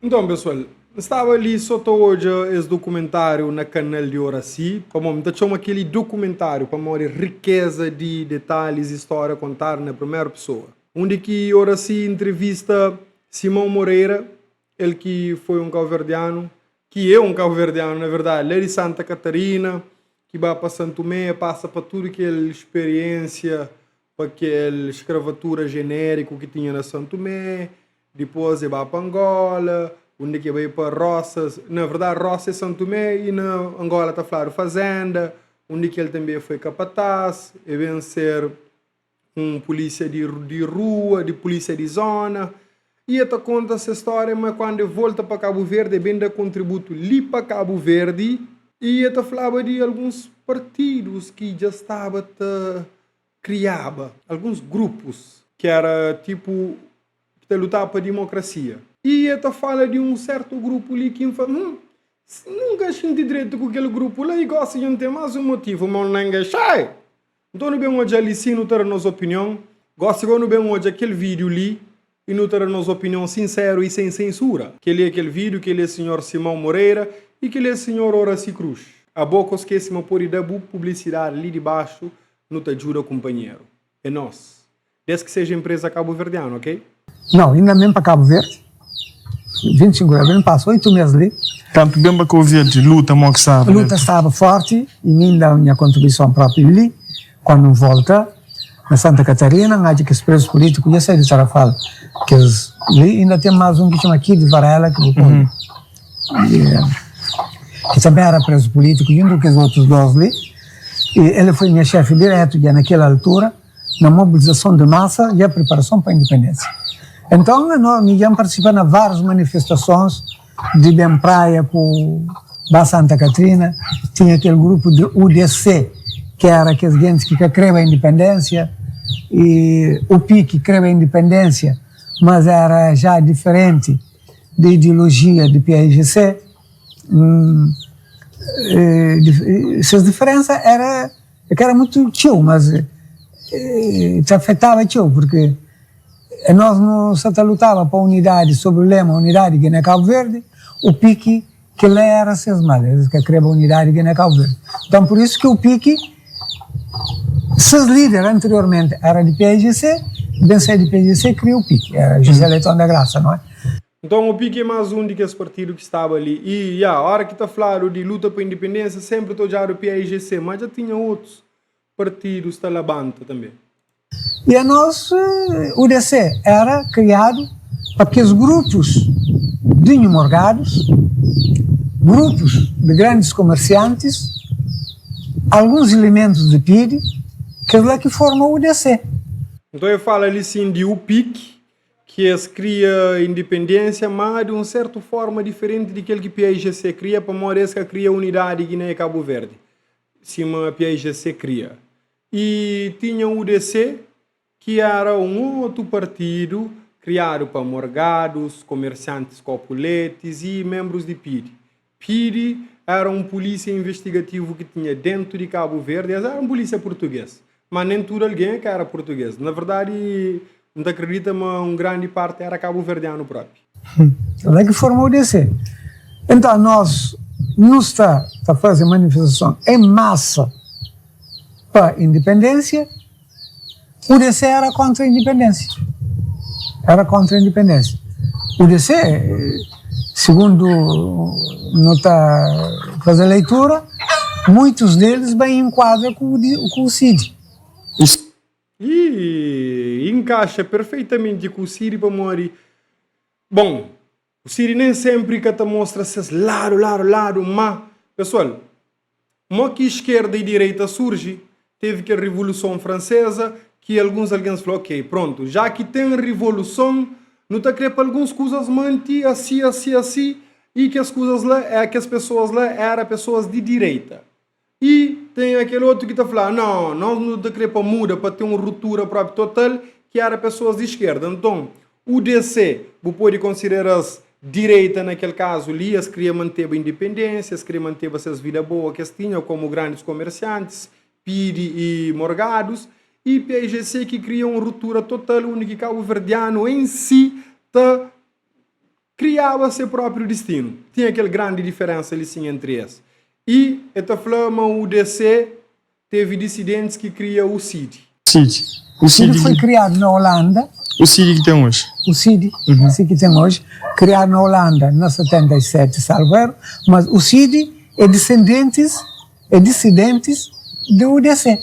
Então, pessoal, estava ali só hoje esse documentário na canal de Oraci. Para mim, chama aquele documentário para mostrar riqueza de detalhes, história contar na primeira pessoa. Onde que Oraci entrevista Simão Moreira, ele que foi um cabo-verdiano, que é um cabo-verdiano, na verdade, ele é de Santa Catarina, que vai para Santo Tomé, passa para tudo aquela experiência, para aquela escravatura genérico que tinha na Santo Tomé. Depois ele vai para Angola, onde que vai para Roças. Na verdade, Roça é Santo Tomé e na Angola está falando Fazenda, onde que ele também foi capataz, e vem ser um polícia de rua, de polícia de zona. E ele conta essa história, mas quando ele volta para Cabo Verde, bem da contributo ali para Cabo Verde, e ele falava de alguns partidos que já estavam criava, alguns grupos que era tipo que lutava para a democracia. E ele fala de um certo grupo ali que fala, nunca senti direito com aquele grupo lá e gosta de não ter mais um motivo, mas não engaixai. Então não bem hoje ali sim, não ter a nossa opinião, gosta de não bem hoje aquele vídeo ali e não ter a nossa opinião sincero e sem censura. Que ele é aquele vídeo, que ele é o senhor Simão Moreira e que ele é o senhor Horaci Cruz. A boca esquece-me por ir dar publicidade ali de baixo, não te ajuda, companheiro. É nós. Desde que seja empresa cabo-verdiana, ok? Não, ainda mesmo para Cabo Verde. 25 de abril, passou 8 meses ali. Tanto bem para Cabo Verde, luta, como que sabe. A luta estava forte e ainda a minha contribuição própria ali. Quando volta, na Santa Catarina, acho que os presos políticos, já sei de Tarafal, que ali ainda tem mais um que chama aqui de Varela, que que também era preso político, junto com os outros dois ali. E ele foi minha chefe direto, já naquela altura, na mobilização de massa e a preparação para a independência. Então, nós íamos participar de várias manifestações de bem praia com a Santa Catarina. Tinha aquele grupo de UDC, que era aqueles gente que queriam a independência, e o PIC queria a independência, mas era já diferente de ideologia de PAIGC. Essas diferenças era muito tio, mas te afetava tio, porque nós não só lutava para a unidade, sobre o lema unidade Guiné Cabo Verde, o PIC que lá era seus males, que queria a unidade Guiné Cabo Verde. Então por isso que o PIC, seus líderes anteriormente era de PAIGC, bem ser de PAIGC criou o PIC, era José Leitão da Graça, não é? Então o PIC é mais um de que esse partido que estava ali. E a hora que está falando de luta para a independência, sempre estou já do PAIGC, mas já tinha outros partidos da Labanta também. E a nossa UDC era criado para que os grupos de enmorgados, grupos de grandes comerciantes, alguns elementos de PID, que é lá que formam o UDC. Então eu falo ali sim de UPIC, que cria independência, mas de uma certa forma diferente daquele que a PAIGC cria, para morar que cria unidade Guiné e Cabo Verde. Cima a PAIGC cria. E tinha o UDC, que era um outro partido criado para morgados, comerciantes copuletes e membros de PID. PID era um polícia investigativo que tinha dentro de Cabo Verde, era um polícia português, mas nem tudo alguém que era português. Na verdade, não acredita, mas uma grande parte era cabo-verdiano próprio. Lá que formou o UDC. Então nós não está a fazer manifestação em massa para a independência. O DC era contra a independência. Era contra a independência. O DC, segundo nota fazer leitura, muitos deles bem enquadram com o CID. E encaixa perfeitamente com o CID para morrer. Bom, o CID nem sempre que te mostra esses lado, mas, pessoal, uma que esquerda e direita surge, teve que a Revolução Francesa, que alguém falaram, ok, pronto, já que tem revolução, não está querendo algumas coisas manter assim, e que as coisas lá, que as pessoas lá eram pessoas de direita. E tem aquele outro que está falando, não está querendo mudar para ter uma ruptura própria total, que era pessoas de esquerda. Então, o DC, você pode considerar as direita naquele caso ali, eles queriam manter a independência, eles queriam manter essas vidas boas que eles tinham, como grandes comerciantes, PID e morgados, e PAIGC que cria uma ruptura total, onde Cabo Verdiano em si está criava seu próprio destino. Tinha aquela grande diferença ali sim entre eles. E esta flama o UDC teve dissidentes que criam o CID. O CID foi criado na Holanda. O CID que tem hoje. O CID, que tem hoje, criado na Holanda na 77, salvo erro, mas o CID é dissidentes do UDC.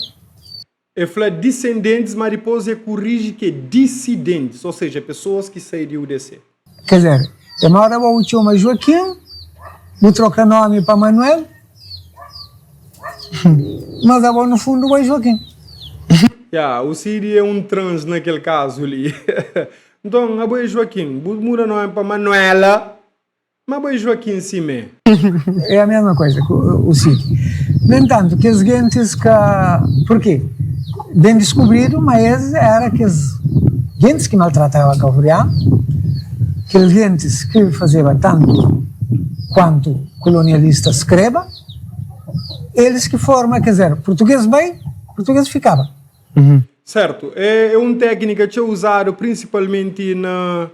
Eu falei descendentes, mas depois eu corrige que é dissidentes, ou seja, pessoas que saem do UDC. Quer dizer, uma hora vou chamar Joaquim, vou trocar nome para Manuel, mas agora no fundo vai Joaquim. O Cid é um trans naquele caso ali. Então, a boa Joaquim, muda nome para Manuela, mas a boa Joaquim sim mesmo. É a mesma coisa que o Cid. No entanto, que as gentes que... Por quê? Bem descobrido, mas era que as gentes que maltratavam a Calvariano, que as gentes que faziam tanto quanto colonialista escreva, eles que formam, quer dizer, português bem, português ficava. Certo, é uma técnica que é usada principalmente na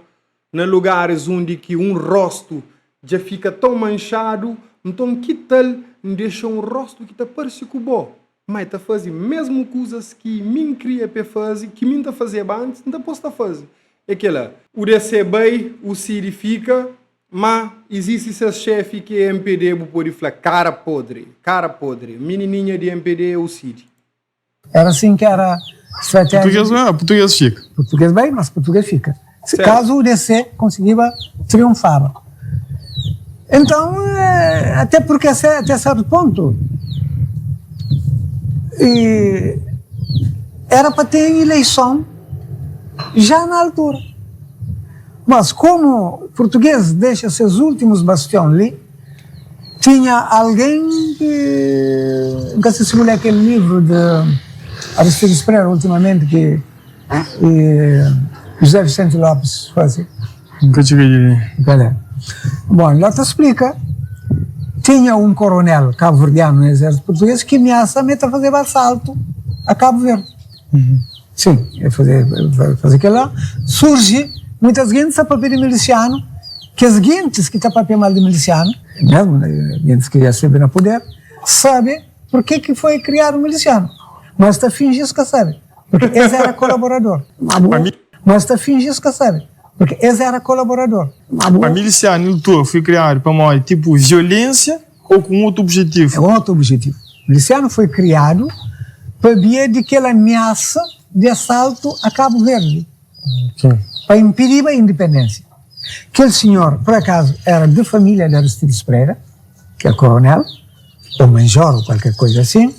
lugares onde que um rosto já fica tão manchado, então que tal deixar um rosto que está parecido bom, mas está fazendo mesmo coisas que mim queria para fazer, que mim está fazendo antes, não posso fazer. É aquela, o DC bem, o Cid fica, mas existe esse chefe que é MPD, pode falar cara podre, menininha de MPD é o Cid. Era assim que era a estratégia. Português não é, português fica. Português bem, mas português fica. Certo. Caso o DC conseguia triunfar. Então, até porque até certo ponto, era para ter eleição já na altura. Mas como o português deixa seus últimos bastiões ali, tinha alguém que... Nunca se leu aquele livro de Aristides Pereira, ultimamente, que José Vicente Lopes fazia. Nunca cheguei. Cadê? Bom, lá te explica. Tinha um coronel cabo-verdiano no exército português que ameaça a fazer assalto a Cabo Verde. Sim, fazer aquilo lá. Surge muitas gentes a papel de miliciano, que as gentes que estão a papel mal de miliciano, mesmo gentes que já sabem no poder, sabem por que foi criado o miliciano. Mas está fingindo que sabe, porque esse era colaborador. Mas está fingindo que sabe, porque esse era colaborador. A miliciano foi criado para uma tipo violência ou com outro objetivo? É outro objetivo. O miliciano foi criado para via de aquela ameaça de assalto a Cabo Verde, para impedir a independência. Aquele senhor, por acaso, era de família de Aristides Pereira, que é coronel, ou major, ou qualquer coisa assim.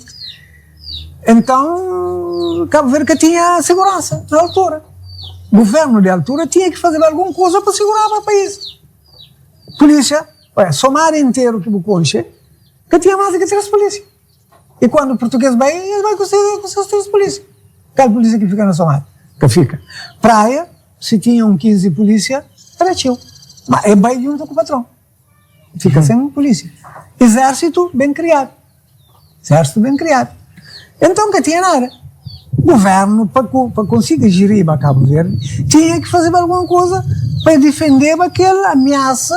Então, Cabo Verde tinha segurança na altura. O governo de altura tinha que fazer alguma coisa para segurar o país. Polícia, somar inteiro que o Conche, que tinha mais do que 3 polícias. E quando o português vai, ele vai com seus 3 polícias. Aquela polícia que fica na Somália, que fica. Praia, se tinham 15 polícia, era tio. Mas é bem junto com o patrão. Fica sem polícia. Exército bem criado. Então, que tinha nada. O governo, para conseguir gerir a Cabo Verde, tinha que fazer alguma coisa para defender aquela ameaça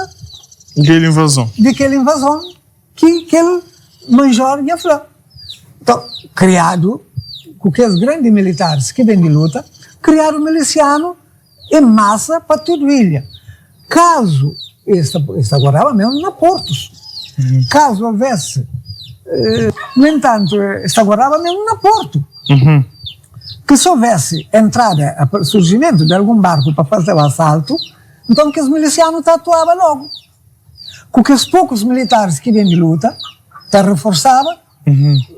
daquela invasão que aquele major ia falar. Então, criado, com aqueles grandes militares que vêm de luta, criaram miliciano em massa para toda a ilha. Caso, esta agora mesmo na Portos, caso houvesse, no entanto, esta agora mesmo na Porto, que se houvesse entrada, surgimento de algum barco para fazer o assalto, então que os milicianos atuavam logo. Com que os poucos militares que vêm de luta, reforçavam,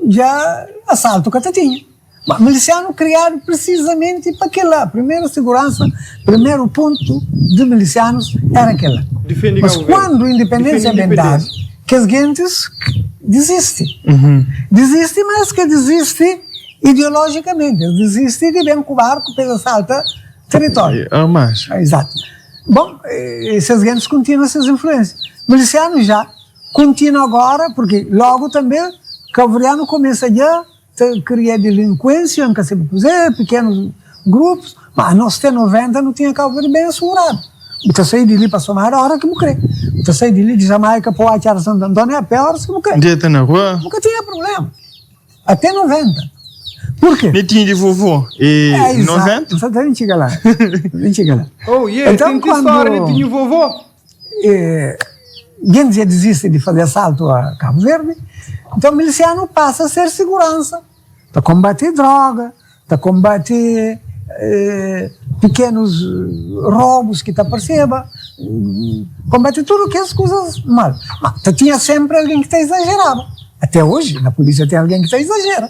já assalto que até tinha. Mas miliciano criado precisamente para aquela. Primeira segurança, primeiro ponto de milicianos era aquela. Mas quando a independência é dada, que as gentes desistem. Desistem, mas que desistem ideologicamente. Desistem de bem com o barco para assaltar território. Exato. Bom, essas gentes continuam essas influências. Milicianos já continuam agora, porque logo também Calvariano começa já a criar delinquência, pequenos grupos, mas nos T90 não tinha Cabo Verde bem assegurado. Eu saí de ali para somar a hora que eu creio. Eu saí de ali de Jamaica para o Achara Santo Antônio a pé horas que eu creio. Dieta na rua? Nunca tinha problema. Até 90. Por quê? Netinho de vovô. E 90? Exato, a gente chega lá. A gente chega lá. Oh, yeah, Então, tem que quando- história, tinha vovô. Gente já desiste de fazer assalto a Cabo Verde, então o miliciano passa a ser segurança, para combater droga, para combater pequenos roubos que perceba, combater tudo que as coisas mal. Mas tinha sempre alguém que te exagerava. Até hoje, na polícia tem alguém que te exagera.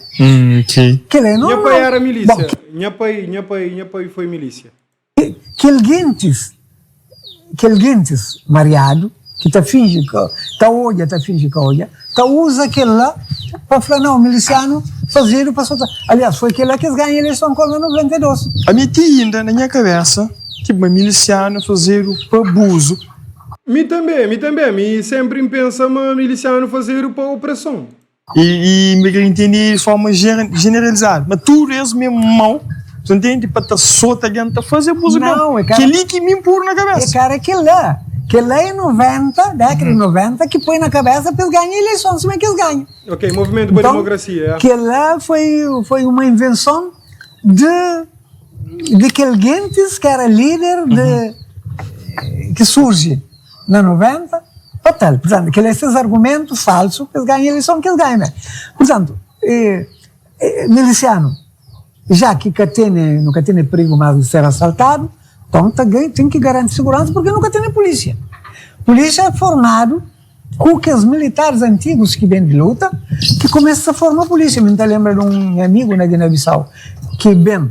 Ok. Que ele não. Minha pai era milícia. Bom, Minha pai foi milícia. aquele gentes mareado, que tá finge que olha, usa aquele lá para falar, não, o miliciano fazer o para soltar. Aliás, foi aquele lá que eles ganham a eleição com o 92. A minha tia ainda na minha cabeça, tipo, uma miliciano fazer o abuso. Me também. Me sempre pensa uma miliciano fazer para opressão. E me quer entender de forma generalizada. Mas tu és mesmo mau, tu entende? Para te soltar dentro, fazer abuso Não, mesmo. é cara- Que ali que me empurra na É cabeça. cara aquele lá em 90, década de 90, que põe na cabeça para eles ganharem a eleição, como é que eles ganham. Ok, movimento para a democracia. É. Aquele lá foi uma invenção de aquele gentes que era líder que surge na 90, total. Portanto, esses argumentos falsos que eles ganham a eleição, que eles ganham. Né? Portanto, miliciano, já que nunca tem perigo mais de ser assaltado, então tem que garantir segurança porque nunca tem polícia. Polícia é formado com aqueles militares antigos que vêm de luta, que começam a formar polícia. Me lembra de um amigo na Guiné-Bissau que vem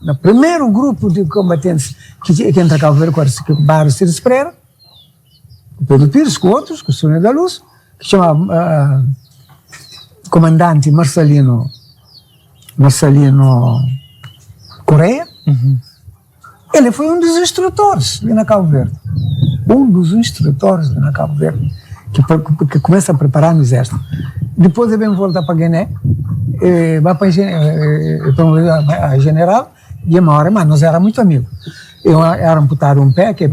no primeiro grupo de combatentes que entra a Cabo Verde com o Barros Cires Pereira, o Pedro Pires, com outros, com o Sônia da Luz, que chama comandante Marcelino Correia. Ele foi um dos instrutores ali na Cabo Verde. Um dos instrutores ali na Cabo Verde, que começa a preparar no exército. Depois ele vem voltar para Guiné, vai para a general, e uma hora, mas nós éramos muito amigos. Eu era amputado um pé, que é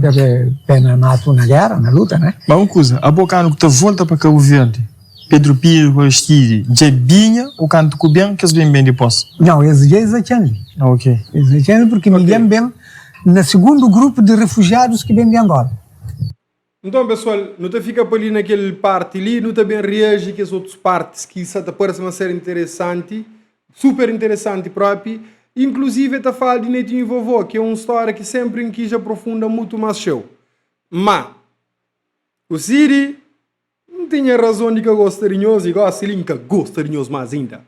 pé na guerra, na luta, né? Mas uma coisa, a bocano que tu volta para Cabo Verde, Pedro Pires, Rostiri, Jebinha, o canto cubiano, que eles vêm bem depois. Não, esse já é ali. Ok. Esse é porque me lembro bem no segundo grupo de refugiados que vem de Angola. Então, pessoal, não te fica por ali naquele parte ali, não também reage que as outras partes que isso te parecem ser interessante, super interessante próprio. Inclusive, está falando de Netinho e Vovô, que é uma história que sempre em que já aprofunda muito mais show. Mas, o Siri não tinha razão de que gostarinhoso e gosta de que gostarinhoso mais ainda.